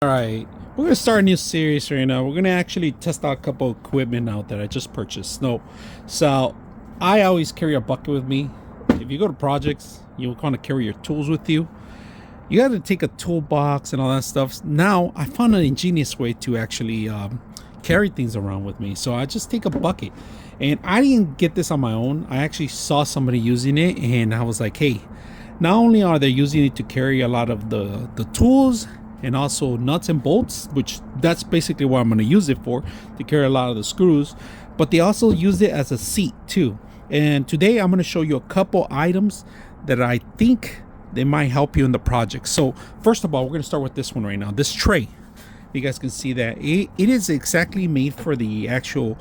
All right, we're gonna start a new series right now. We're gonna actually test out a couple equipment out that I just purchased. So I always carry a bucket with me. If you go to projects, you want to carry your tools with you. You got to take a toolbox and all that stuff. Now I found an ingenious way to actually carry things around with me. So I just take a bucket, and I didn't get this on my own. I actually saw somebody using it, and I was like, hey, not only are they using it to carry a lot of the tools and also nuts and bolts, which that's basically what I'm going to use it for, to carry a lot of the screws, but they also use it as a seat too. And today I'm going to show you a couple items that I think they might help you in the project. So first of all, we're going to start with this one right now, this tray. You guys can see that it is exactly made for the actual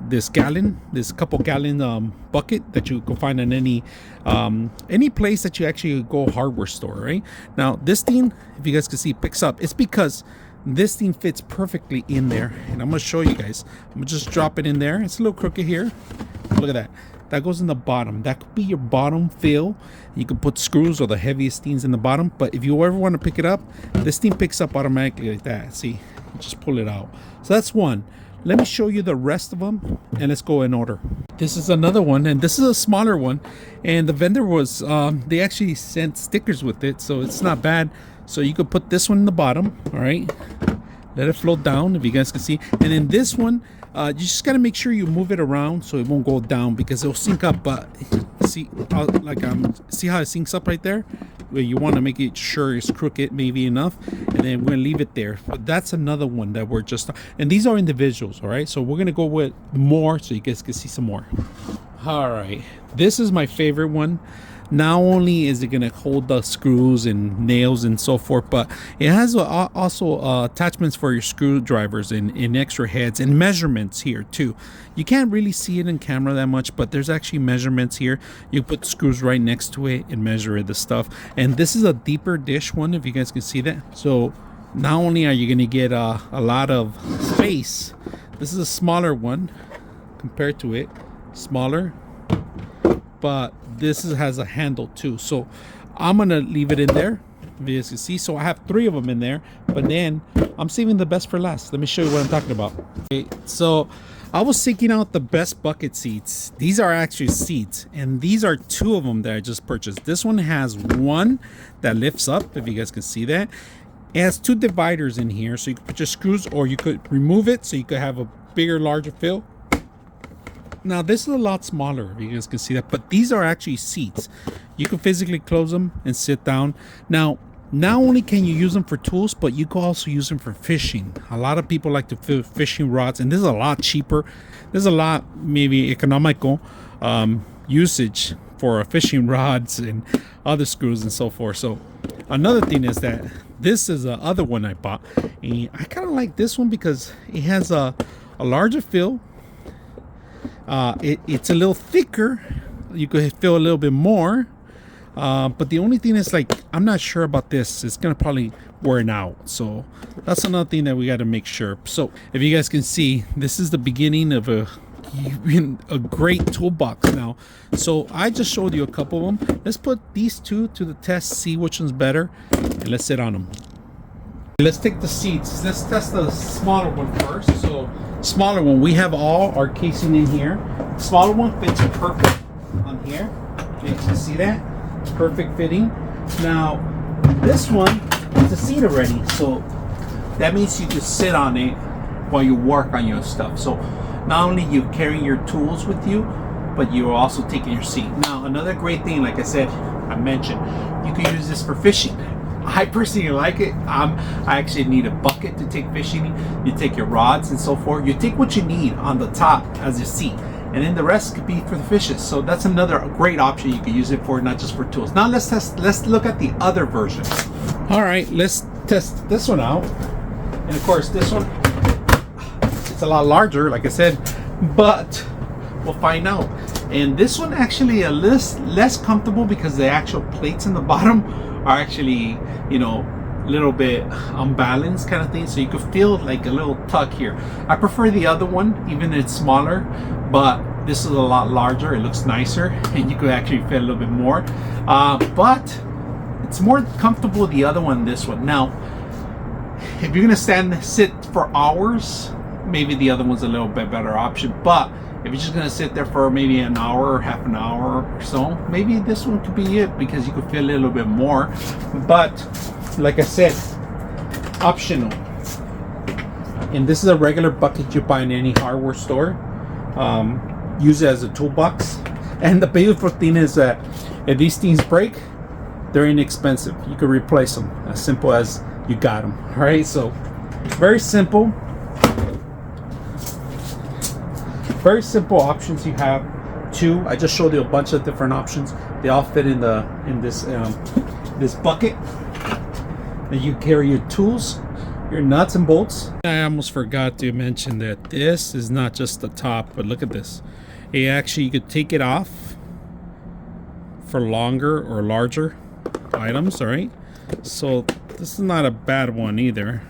this couple gallon bucket that you can find in any place that you actually go hardware store. Right now, this thing, if you guys can see, picks up. It's because this thing fits perfectly in there, and I'm gonna show you guys. I'm gonna just drop it in there. It's a little crooked here. Look at that. That goes in the bottom. That could be your bottom fill. You can put screws or the heaviest things in the bottom, but if you ever want to pick it up, this thing picks up automatically like that. See, you just pull it out. So that's one. Let me show you the rest of them, and let's go in order. This is another one, and this is a smaller one, and the vendor was they actually sent stickers with it, so it's not bad. So you could put this one in the bottom. All right, let it float down, if you guys can see. And then this one, you just got to make sure you move it around so it won't go down, because it'll sink up. But see, see how it sinks up right there? Where you want to make it sure it's crooked maybe enough, and then we're gonna leave it there. But that's another one that we're just, and these are individuals. All right, so we're gonna go with more so you guys can see some more. All right, this is my favorite one. Not only is it going to hold the screws and nails and so forth, but it has also attachments for your screwdrivers and extra heads and measurements here too. You can't really see it in camera that much, but there's actually measurements here. You put screws right next to it and measure the stuff. And this is a deeper dish one, if you guys can see that. So not only are you going to get a lot of space, this is a smaller one compared to it. Smaller, but this has a handle too, so I'm gonna leave it in there, if you guys can see. So I have 3 of them in there, but then I'm saving the best for last. Let me show you what I'm talking about. Okay, so I was seeking out the best bucket seats. These are actually seats, and these are 2 of them that I just purchased. This one has one that lifts up, if you guys can see that. It has 2 dividers in here, so you can put your screws, or you could remove it so you could have a bigger, larger fill. Now this is a lot smaller, if you guys can see that, but these are actually seats. You can physically close them and sit down. Now, not only can you use them for tools, but you can also use them for fishing. A lot of people like to fill fishing rods, and this is a lot cheaper. There's a lot maybe economical usage for fishing rods and other screws and so forth. So another thing is that this is the other one I bought, and I kind of like this one because it has a larger fill. It's a little thicker. You could feel a little bit more, but the only thing is, like, I'm not sure about this. It's gonna probably wear out, so that's another thing that we got to make sure. So if you guys can see, this is the beginning of a great toolbox now. So I just showed you a couple of them. Let's put these 2 to the test, see which one's better, and let's sit on them. Let's take the seats. Let's test the smaller one first. So smaller one, we have all our casing in here. The smaller one fits perfect on here. You can see that? It's perfect fitting. Now this one is a seat already, so that means you can sit on it while you work on your stuff. So not only you carrying your tools with you, but you're also taking your seat. Now another great thing, like I said, I mentioned, you can use this for fishing. I personally like it. I actually need a bucket to take fishing. You take your rods and so forth. You take what you need on the top as your seat, and then the rest could be for the fishes. So that's another great option you can use it for, not just for tools. Now let's look at the other version. All right, let's test this one out. And of course this one, it's a lot larger, like I said, but we'll find out. And this one actually a less comfortable because the actual plates in the bottom are actually, you know, a little bit unbalanced kind of thing, so you could feel like a little tug here. I prefer the other one, even though it's smaller, but this is a lot larger. It looks nicer, and you could actually feel a little bit more, but it's more comfortable the other one than this one. Now if you're gonna sit for hours, maybe the other one's a little bit better option. But if you're just gonna sit there for maybe an hour or half an hour or so, maybe this one could be it, because you could feel a little bit more. But like I said, optional. And this is a regular bucket you buy in any hardware store. Use it as a toolbox. And the beautiful thing is that if these things break, they're inexpensive. You can replace them as simple as you got them. All right, so very simple. Very simple options you have. Two, I just showed you a bunch of different options. They all fit in this bucket. Then you carry your tools, your nuts and bolts. I almost forgot to mention that this is not just the top, but look at this. It actually, you could take it off for longer or larger items. All right, so this is not a bad one either.